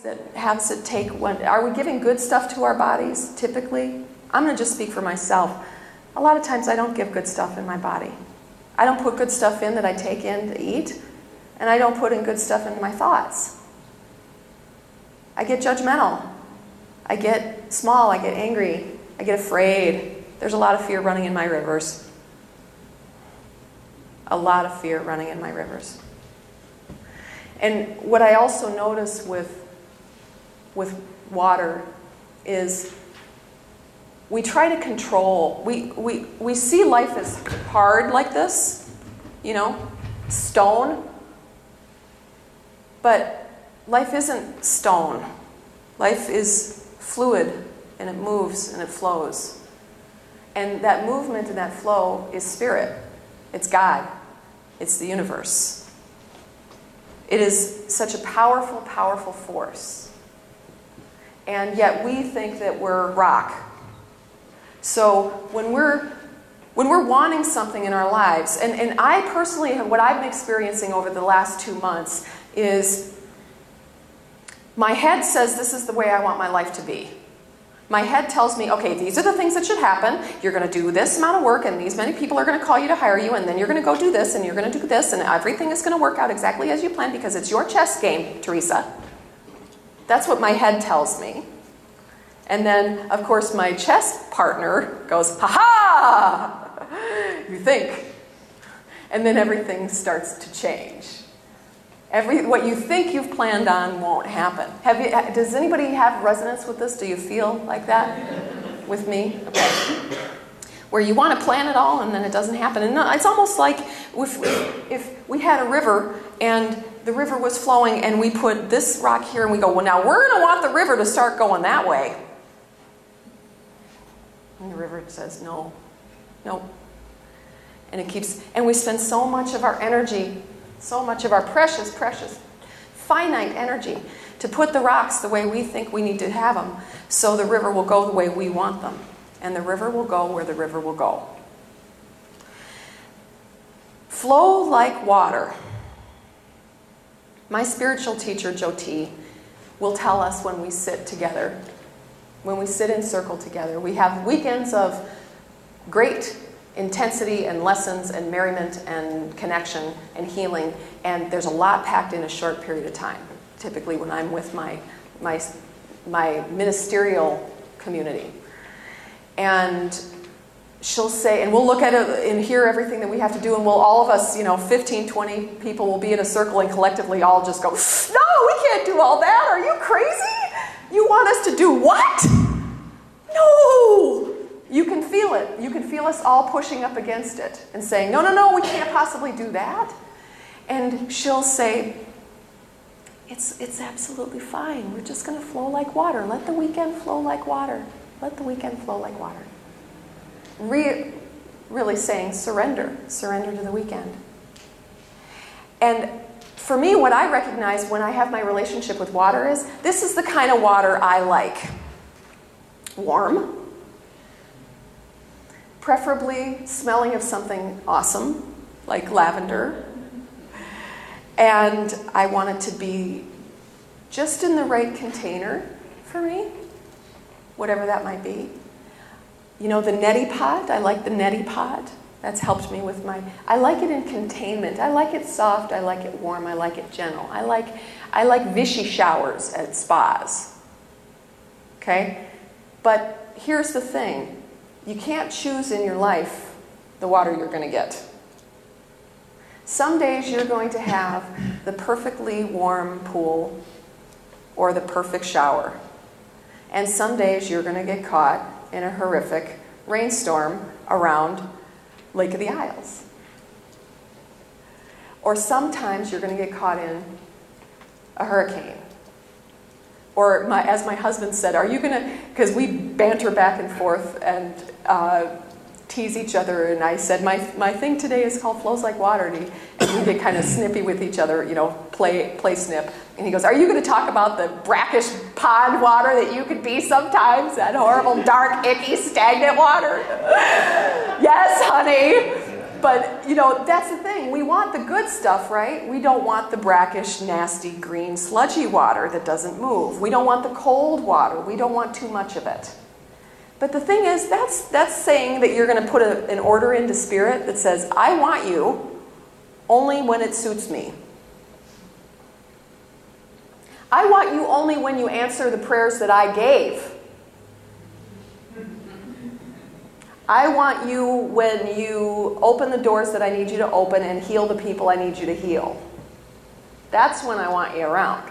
that has to take one. Are we giving good stuff to our bodies typically? I'm going to just speak for myself. A lot of times I don't give good stuff in my body. I don't put good stuff in that I take in to eat, and I don't put in good stuff into my thoughts. I get judgmental. I get small. I get angry. I get afraid. There's a lot of fear running in my rivers. A lot of fear running in my rivers. And what I also notice with water is we try to control. We see life as hard like this, you know, stone. But life isn't stone. Life is fluid, and it moves and it flows. And that movement and that flow is spirit. It's God. It's the universe. It is such a powerful, powerful force. And yet we think that we're rock. So when we're wanting something in our lives, and I personally, what I've been experiencing over the last 2 months is my head says this is the way I want my life to be. My head tells me, okay, these are the things that should happen. You're going to do this amount of work, and these many people are going to call you to hire you, and then you're going to go do this, and you're going to do this, and everything is going to work out exactly as you planned because it's your chess game, Theresa. That's what my head tells me. And then, of course, my chess partner goes, ha-ha! You think. And then everything starts to change. What you think you've planned on won't happen. Does anybody have resonance with this? Do you feel like that with me? Okay. Where you want to plan it all and then it doesn't happen. And it's almost like if we had a river and the river was flowing and we put this rock here and we go, well, now we're going to want the river to start going that way. And the river says, no, no. And it keeps, and we spend so much of our energy, so much of our precious, precious, finite energy to put the rocks the way we think we need to have them so the river will go the way we want them. And the river will go where the river will go. Flow like water. My spiritual teacher, Jyoti, will tell us when we sit together, when we sit in circle together. We have weekends of great intensity and lessons and merriment and connection and healing, and there's a lot packed in a short period of time, typically when I'm with my ministerial community. And she'll say, and we'll look at it and hear everything that we have to do, and we'll all of us, 15, 20 people will be in a circle and collectively all just go, no, we can't do all that. Are you crazy? You want us to do what? No! You can feel it. You can feel us all pushing up against it and saying, no, no, no, we can't possibly do that. And she'll say, it's absolutely fine. We're just going to flow like water. Let the weekend flow like water. Let the weekend flow like water. Really saying surrender. Surrender to the weekend. And for me, what I recognize when I have my relationship with water is, this is the kind of water I like. Warm. Preferably smelling of something awesome, like lavender. And I want it to be just in the right container for me, whatever that might be. The neti pot, I like the neti pot. That's helped me with I like it in containment. I like it soft, I like it warm, I like it gentle. I like Vichy showers at spas. Okay? But here's the thing. You can't choose in your life the water you're going to get. Some days you're going to have the perfectly warm pool or the perfect shower. And some days you're going to get caught in a horrific rainstorm around Lake of the Isles. Or sometimes you're going to get caught in a hurricane. Or as my husband said, are you going to, because we banter back and forth and tease each other, and I said, my thing today is called Flows Like Water, and we get kind of snippy with each other, play snip. And he goes, are you going to talk about the brackish pond water that you could be sometimes, that horrible, dark, icky, stagnant water? Yes, honey. But, you know, that's the thing. We want the good stuff, right? We don't want the brackish, nasty, green, sludgy water that doesn't move. We don't want the cold water. We don't want too much of it. But the thing is, that's saying that you're going to put an order into Spirit that says, I want you only when it suits me. I want you only when you answer the prayers that I gave. I want you when you open the doors that I need you to open and heal the people I need you to heal. That's when I want you around.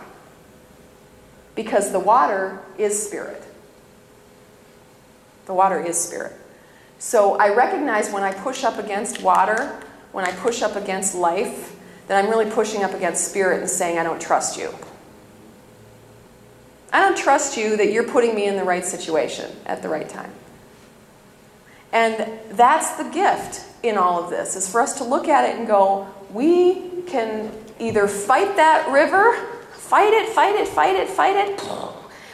Because the water is Spirit. The water is Spirit. So I recognize when I push up against water, when I push up against life, that I'm really pushing up against Spirit and saying, I don't trust you. I don't trust you that you're putting me in the right situation at the right time. And that's the gift in all of this, is for us to look at it and go, we can either fight that river, fight it.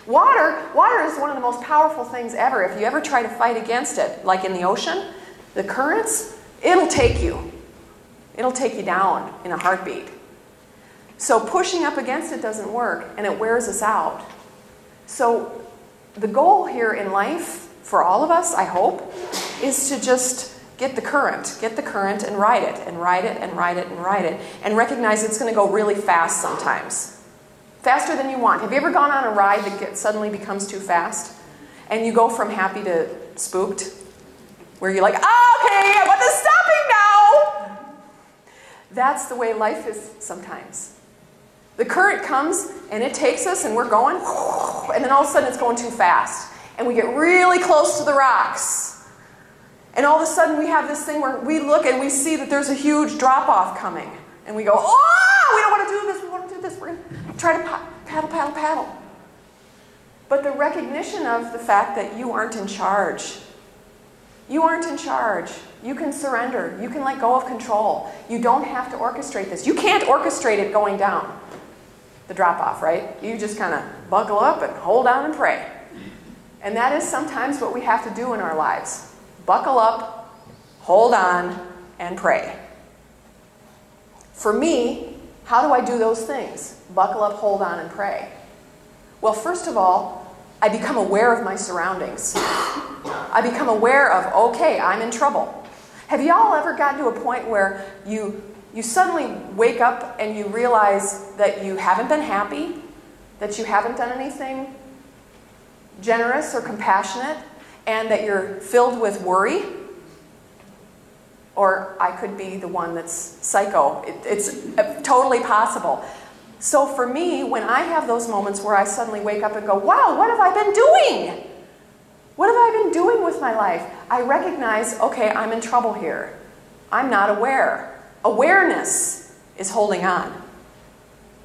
Water is one of the most powerful things ever. If you ever try to fight against it, like in the ocean, the currents, it'll take you. It'll take you down in a heartbeat. So pushing up against it doesn't work, and it wears us out. So the goal here in life, for all of us, I hope, is to just get the current and ride it, and ride it, and ride it, and ride it, and recognize it's going to go really fast sometimes. Faster than you want. Have you ever gone on a ride that suddenly becomes too fast? And you go from happy to spooked? Where you're like, oh, okay, what is stopping now? That's the way life is sometimes. The current comes, and it takes us, and we're going, and then all of a sudden it's going too fast. And we get really close to the rocks. And all of a sudden we have this thing where we look and we see that there's a huge drop-off coming. And we go, oh, we don't want to do this, we want to do this. We're going to try to paddle. But the recognition of the fact that you aren't in charge. You aren't in charge. You can surrender. You can let go of control. You don't have to orchestrate this. You can't orchestrate it going down the drop-off, right? You just kind of buckle up and hold on and pray. And that is sometimes what we have to do in our lives. Buckle up, hold on, and pray. For me, how do I do those things? Buckle up, hold on, and pray. Well, first of all, I become aware of my surroundings. I become aware of, okay, I'm in trouble. Have y'all ever gotten to a point where you suddenly wake up and you realize that you haven't been happy, that you haven't done anything generous or compassionate, and that you're filled with worry? Or I could be the one that's psycho. It's totally possible. So for me, when I have those moments where I suddenly wake up and go, wow, what have I been doing? What have I been doing with my life? I recognize, okay, I'm in trouble here. I'm not aware. Awareness is holding on.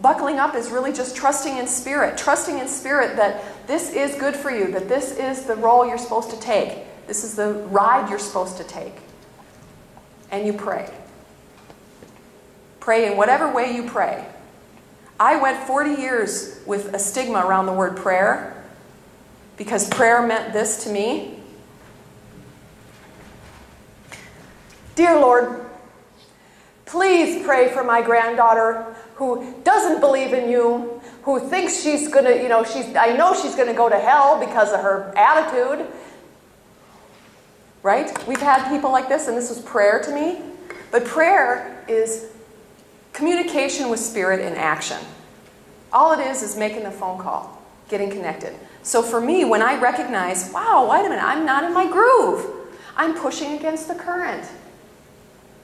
Buckling up is really just trusting in Spirit that this is good for you, that this is the role you're supposed to take. This is the ride you're supposed to take. And you pray. Pray in whatever way you pray. I went 40 years with a stigma around the word prayer because prayer meant this to me. Dear Lord, please pray for my granddaughter who doesn't believe in you, who thinks she's going to, I know she's going to go to hell because of her attitude. Right? We've had people like this, and this was prayer to me. But prayer is communication with Spirit in action. All it is making the phone call, getting connected. So for me, when I recognize, wow, wait a minute, I'm not in my groove. I'm pushing against the current.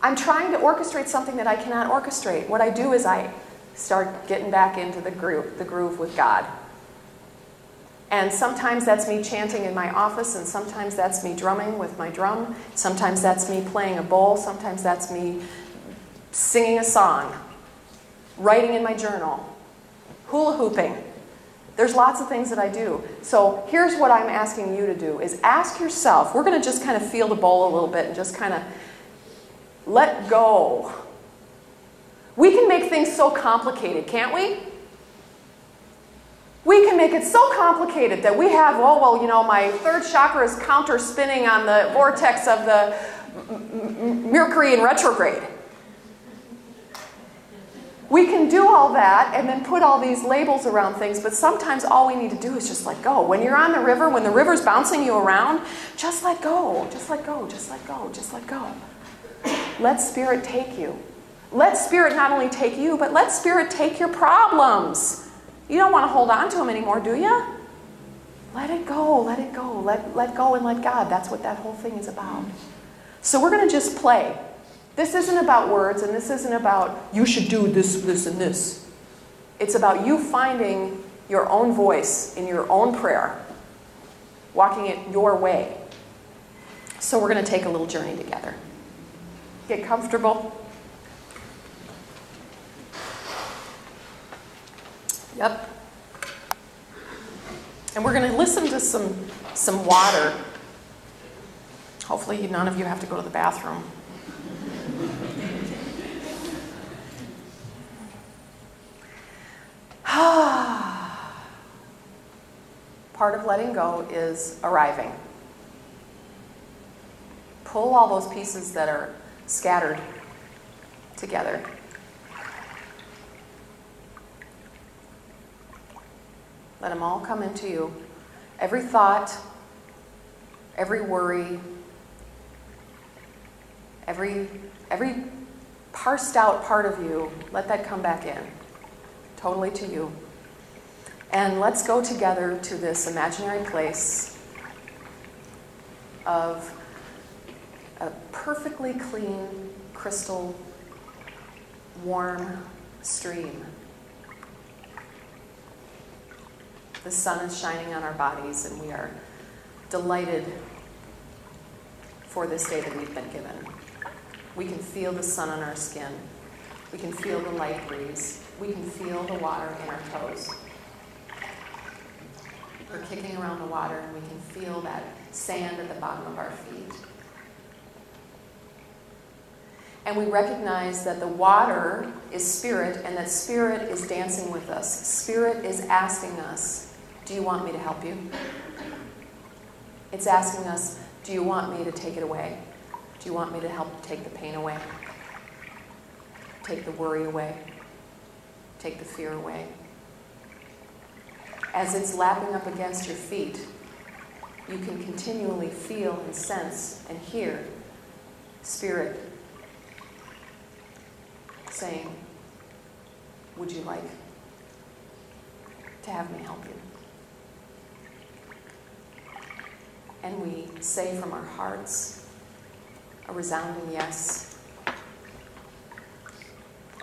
I'm trying to orchestrate something that I cannot orchestrate. What I do is I start getting back into the groove with God. And sometimes that's me chanting in my office, and sometimes that's me drumming with my drum. Sometimes that's me playing a bowl. Sometimes that's me singing a song, writing in my journal, hula hooping. There's lots of things that I do. So here's what I'm asking you to do, is ask yourself, we're going to just kind of feel the bowl a little bit and just kind of let go. We can make things so complicated, can't we? We can make it so complicated that we have, my third chakra is counter spinning on the vortex of Mercury in retrograde. We can do all that and then put all these labels around things, but sometimes all we need to do is just let go. When you're on the river, when the river's bouncing you around, just let go, just let go, just let go, just let go. Let Spirit take you. Let Spirit not only take you, but let Spirit take your problems. You don't want to hold on to them anymore, do you? Let it go, let it go, let go and let God. That's what that whole thing is about. So we're going to just play. This isn't about words, and this isn't about you should do this, this, and this. It's about you finding your own voice in your own prayer, walking it your way. So we're going to take a little journey together. Get comfortable. Yep. And we're going to listen to some water. Hopefully none of you have to go to the bathroom. Part of letting go is arriving. Pull all those pieces that are scattered together. Let them all come into you. Every thought, every worry, every parsed out part of you, let that come back in. Totally to you. And let's go together to this imaginary place of a perfectly clean, crystal, warm stream. The sun is shining on our bodies, and we are delighted for this day that we've been given. We can feel the sun on our skin. We can feel the light breeze. We can feel the water in our toes. We're kicking around the water, and we can feel that sand at the bottom of our feet. And we recognize that the water is Spirit, and that Spirit is dancing with us. Spirit is asking us, do you want me to help you? It's asking us, do you want me to take it away? Do you want me to help take the pain away? Take the worry away? Take the fear away? As it's lapping up against your feet, you can continually feel and sense and hear Spirit saying, would you like to have me help you? And we say from our hearts a resounding yes.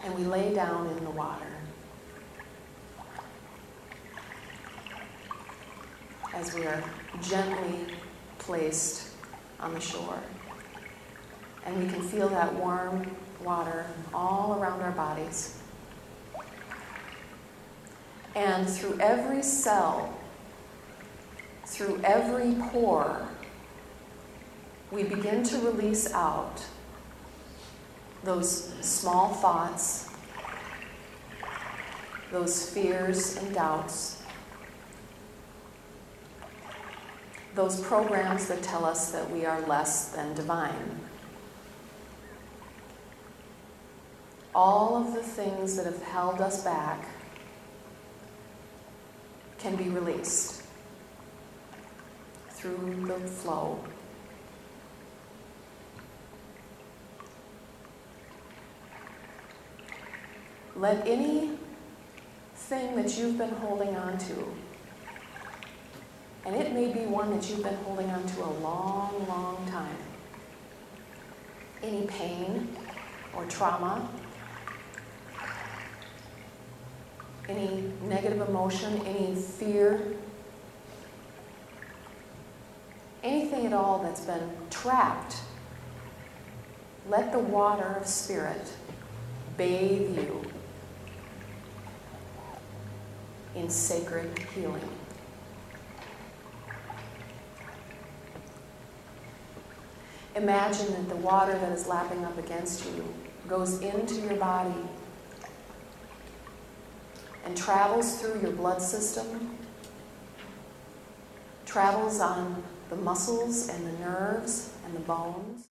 And we lay down in the water as we are gently placed on the shore. And we can feel that warm water all around our bodies. And through every cell, through every pore, we begin to release out those small thoughts, those fears and doubts, those programs that tell us that we are less than divine. All of the things that have held us back can be released through the flow. Let anything that you've been holding on to, and it may be one that you've been holding on to a long, long time, any pain or trauma, any negative emotion, any fear, anything at all that's been trapped, let the water of Spirit bathe you in sacred healing. Imagine that the water that is lapping up against you goes into your body and travels through your blood system, travels on the muscles and the nerves and the bones.